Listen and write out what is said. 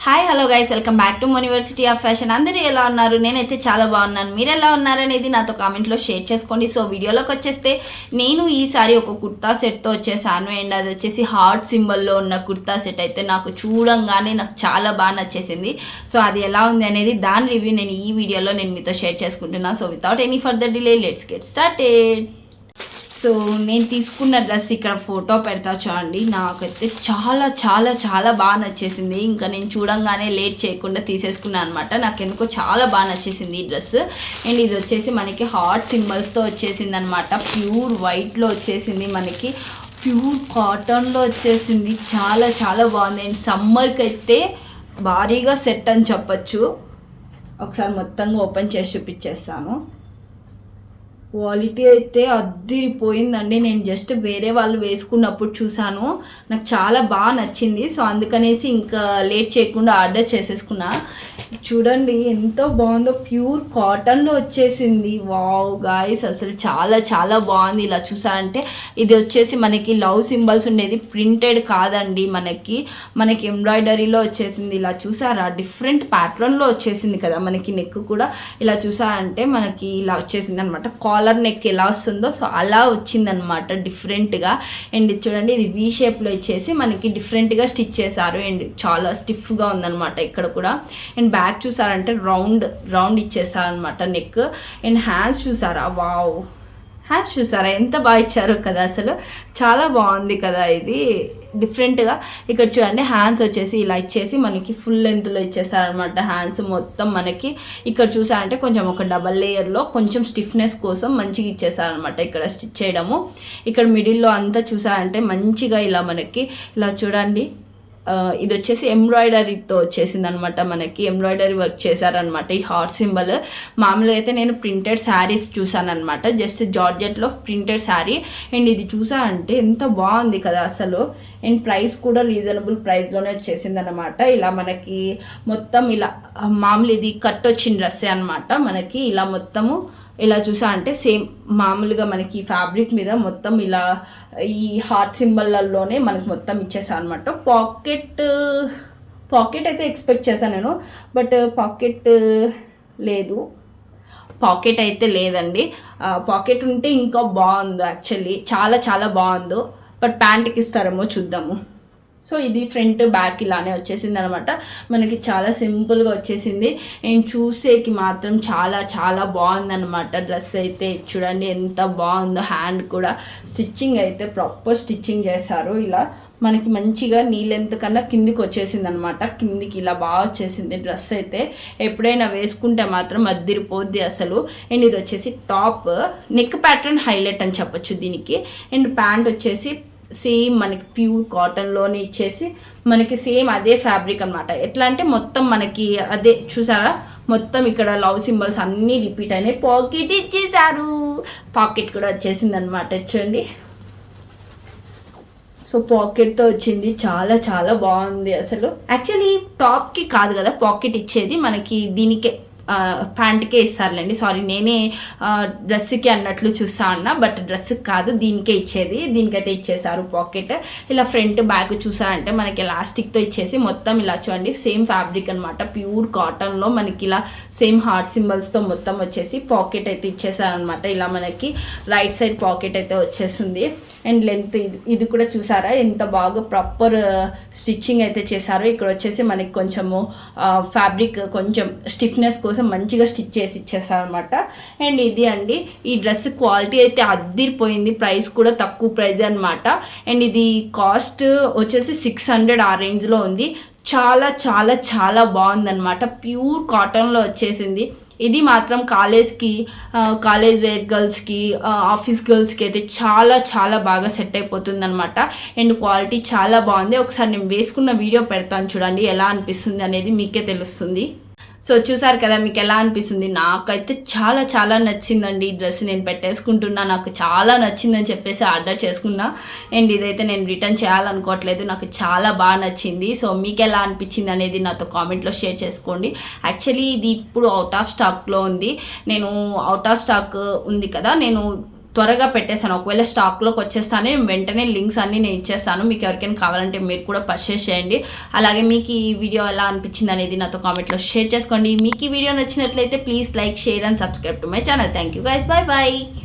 Hi hello guys, welcome back to university of fashion. అందరూ ఎలా ఉన్నారు? నేనైతే చాలా బాగున్నాను. మీరు ఎలా ఉన్నారనేది నాతో కామెంట్లో షేర్ చేసుకోండి. సో వీడియోలోకి వచ్చేస్తే నేను ఈసారి ఒక కుర్తా సెట్తో వచ్చేసాను. అండ్ అది వచ్చేసి హార్ట్ సింబల్లో ఉన్న కుర్తా సెట్ అయితే నాకు చూడంగానే నాకు చాలా బాగా నచ్చేసింది. సో అది ఎలా ఉంది అనేది దాని రివ్యూ నేను ఈ వీడియోలో మీతో షేర్ చేసుకుంటున్నాను. So without any further delay let's get started. So నేను తీసుకున్న డ్రెస్ ఇక్కడ ఫోటో పెడతా చూడండి. నాకైతే చాలా చాలా చాలా బాగా నచ్చేసింది. ఇంకా నేను చూడంగానే లేట్ చేయకుండా తీసేసుకున్నాను అనమాట. నాకు ఎందుకో చాలా బాగా నచ్చేసింది ఈ డ్రెస్. అండ్ ఇది వచ్చేసి మనకి హార్ట్ సింబల్స్తో వచ్చేసింది అనమాట. ప్యూర్ వైట్లో వచ్చేసింది, మనకి ప్యూర్ కాటన్లో వచ్చేసింది. చాలా చాలా బాగుంది. అండ్ సమ్మర్కి అయితే భారీగా సెట్ అని చెప్పచ్చు. ఒకసారి మొత్తంగా ఓపెన్ చేసి చూపించేస్తాను. క్వాలిటీ అయితే అద్దిరిపోయిందండి. నేను జస్ట్ వేరే వాళ్ళు వేసుకున్నప్పుడు చూసాను, నాకు చాలా బాగా నచ్చింది. సో అందుకనేసి ఇంకా లేట్ చేయకుండా ఆర్డర్ చేసేసుకున్నా. చూడండి ఎంత బాగుందో, ప్యూర్ కాటన్లో వచ్చేసింది. వావ్ గాయ్స్, అసలు చాలా చాలా బాగుంది. ఇలా చూసారంటే ఇది వచ్చేసి మనకి లవ్ సింబల్స్ ఉండేది, ప్రింటెడ్ కాదండి, మనకి ఎంబ్రాయిడరీలో వచ్చేసింది. ఇలా చూసారా, డిఫరెంట్ ప్యాటర్న్లో వచ్చేసింది కదా. మనకి నెక్ కూడా ఇలా చూసారంటే మనకి ఇలా వచ్చేసింది అనమాట. కాలర్ నెక్ ఎలా వస్తుందో సో అలా వచ్చిందనమాట డిఫరెంట్గా. అండ్ చూడండి, ఇది వీ షేప్లో ఇచ్చేసి మనకి డిఫరెంట్గా స్టిచ్ చేశారు. అండ్ చాలా స్టిఫ్గా ఉందనమాట ఇక్కడ కూడా. అండ్ బ్యాక్ చూసారంటే రౌండ్ ఇచ్చేసారనమాట నెక్. అండ్ హ్యాండ్స్ చూసారా, వావ్, హ్యాండ్స్ చూసారా ఎంత బాగా ఇచ్చారో కదా. అసలు చాలా బాగుంది కదా ఇది డిఫరెంట్గా. ఇక్కడ చూడండి హ్యాండ్స్ వచ్చేసి ఇలా ఇచ్చేసి మనకి ఫుల్ లెంత్లో ఇచ్చేసారనమాట. హ్యాండ్స్ మొత్తం మనకి ఇక్కడ చూసారంటే కొంచెం ఒక డబల్ లేయర్లో కొంచెం స్టిఫ్నెస్ కోసం మంచిగా ఇచ్చేసారనమాట ఇక్కడ స్టిచ్ చేయడము. ఇక్కడ మిడిల్లో అంతా చూసారంటే మంచిగా ఇలా మనకి ఇలా చూడండి, ఇది వచ్చేసి ఎంబ్రాయిడరీతో వచ్చేసింది అనమాట. మనకి ఎంబ్రాయిడరీ వర్క్ చేశారనమాట ఈ హార్ట్ సింబల్. మామూలుగా అయితే నేను ప్రింటెడ్ శారీస్ చూసాను అనమాట, జస్ట్ జార్జెట్లో ప్రింటెడ్ శారీ. అండ్ ఇది చూసారంటే ఎంత బాగుంది కదా అసలు. అండ్ ప్రైస్ కూడా రీజనబుల్ ప్రైస్లోనే వచ్చేసింది అనమాట. ఇలా మనకి మొత్తం ఇలా మామూలు ఇది కట్ వచ్చిన డ్రెస్సే అనమాట. మనకి ఇలా మొత్తము ఇలా చూసా అంటే సేమ్ మామూలుగా మనకి ఫ్యాబ్రిక్ మీద మొత్తం ఇలా ఈ హార్ట్ సింబల్లోనే మనకి మొత్తం ఇచ్చేసా అనమాట. పాకెట్ అయితే ఎక్స్పెక్ట్ చేశాను నేను, బట్ పాకెట్ అయితే లేదండి. పాకెట్ ఉంటే ఇంకా బాగుంది యాక్చువల్లీ, చాలా చాలా బాగుందో. బట్ ప్యాంట్కి ఇస్తారేమో చూద్దాము. సో ఇది ఫ్రంట్ బ్యాక్ ఇలానే వచ్చేసింది అనమాట. మనకి చాలా సింపుల్గా వచ్చేసింది. అండ్ చూసేకి మాత్రం చాలా చాలా బాగుందన్నమాట. డ్రెస్ అయితే చూడండి ఎంత బాగుందో. హ్యాండ్ కూడా స్టిచ్చింగ్ అయితే ప్రాపర్ స్టిచ్చింగ్ చేశారు. ఇలా మనకి మంచిగా నీ లెంత్ కన్నా కిందికి వచ్చేసింది అనమాట. కిందికి ఇలా బాగా వచ్చేసింది డ్రెస్ అయితే. ఎప్పుడైనా వేసుకుంటే మాత్రం అద్దిరిపోద్ది అసలు. అండ్ ఇది వచ్చేసి టాప్, నెక్ ప్యాటర్న్ హైలైట్ అని చెప్పొచ్చు దీనికి. అండ్ ప్యాంట్ వచ్చేసి సేమ్ మనకి ప్యూర్ కాటన్లోనే ఇచ్చేసి మనకి సేమ్ అదే ఫ్యాబ్రిక్ అనమాట. ఎట్లా అంటే మొత్తం మనకి అదే చూసారా, మొత్తం ఇక్కడ లవ్ సింబల్స్ అన్నీ రిపీట్ అయినాయి. పాకెట్ ఇచ్చేసారు, పాకెట్ కూడా వచ్చేసింది అనమాట. చూడండి, సో పాకెట్తో వచ్చింది. చాలా చాలా బాగుంది అసలు. యాక్చువల్లీ టాప్కి కాదు కదా పాకెట్ ఇచ్చేది, మనకి దీనికే ప్యాంట్కే ఇస్తారులేండి. సారీ, నేనే డ్రెస్కి అన్నట్లు చూస్తా అన్నా, బట్ డ్రెస్కి కాదు దీనికే ఇచ్చేది. దీనికైతే ఇచ్చేసారు పాకెట్. ఇలా ఫ్రంట్ బ్యాక్ చూసారంటే మనకి ఎలాస్టిక్తో ఇచ్చేసి మొత్తం ఇలా చూడండి సేమ్ ఫ్యాబ్రిక్ అనమాట. ప్యూర్ కాటన్లో మనకి ఇలా సేమ్ హార్ట్ సింబల్స్తో మొత్తం వచ్చేసి పాకెట్ అయితే ఇచ్చేసారనమాట. ఇలా మనకి రైట్ సైడ్ పాకెట్ అయితే వచ్చేస్తుంది. అండ్ లెంత్ ఇది కూడా చూసారా ఎంత బాగా ప్రాపర్ స్టిచ్చింగ్ అయితే చేశారో. ఇక్కడ వచ్చేసి మనకి కొంచెము ఫ్యాబ్రిక్ కొంచెం స్టిఫ్నెస్ కోసం మంచిగా స్టిచ్ చేసి ఇచ్చేసారనమాట. అండ్ ఇది అండి ఈ డ్రెస్ క్వాలిటీ అయితే అద్దిరిపోయింది. ప్రైస్ కూడా తక్కువ ప్రైజ్ అనమాట. అండ్ ఇది కాస్ట్ వచ్చేసి 600 ఆ రేంజ్లో ఉంది. చాలా చాలా చాలా బాగుందన్నమాట. ప్యూర్ కాటన్లో వచ్చేసింది. ఇది మాత్రం కాలేజ్ వేర్ గర్ల్స్కి, ఆఫీస్ గర్ల్స్కి అయితే చాలా చాలా బాగా సెట్ అయిపోతుంది అనమాట. అండ్ క్వాలిటీ చాలా బాగుంది. ఒకసారి నేను వేసుకున్న వీడియో పెడతాను చూడండి, ఎలా అనిపిస్తుంది అనేది మీకే తెలుస్తుంది. సో చూసారు కదా, మీకు ఎలా అనిపిస్తుంది? నాకైతే చాలా చాలా నచ్చిందండి ఈ డ్రెస్. నేను పెట్టేసుకుంటున్నా, నాకు చాలా నచ్చిందని చెప్పేసి ఆర్డర్ చేసుకున్నా. అండ్ ఇదైతే నేను రిటర్న్ చేయాలనుకోవట్లేదు, నాకు చాలా బాగా నచ్చింది. సో మీకు ఎలా అనిపించింది అనేది నాతో కామెంట్లో షేర్ చేసుకోండి. యాక్చువల్లీ ఇది ఇప్పుడు అవుట్ ఆఫ్ స్టాక్లో ఉంది. నేను అవుట్ ఆఫ్ స్టాక్ ఉంది కదా, నేను త్వరగా పెట్టేశాను. ఒకవేళ స్టాక్లోకి వచ్చేస్తానే వెంటనే లింక్స్ అన్నీ నేను ఇచ్చేస్తాను. మీకు ఎవరికైనా కావాలంటే మీరు కూడా పర్చేస్ చేయండి. అలాగే మీకు ఈ వీడియో ఎలా అనిపించింది అనేది నాతో కామెంట్లో షేర్ చేసుకోండి. మీకు ఈ వీడియో నచ్చినట్లయితే please like, share and subscribe to my channel. Thank you guys, bye bye.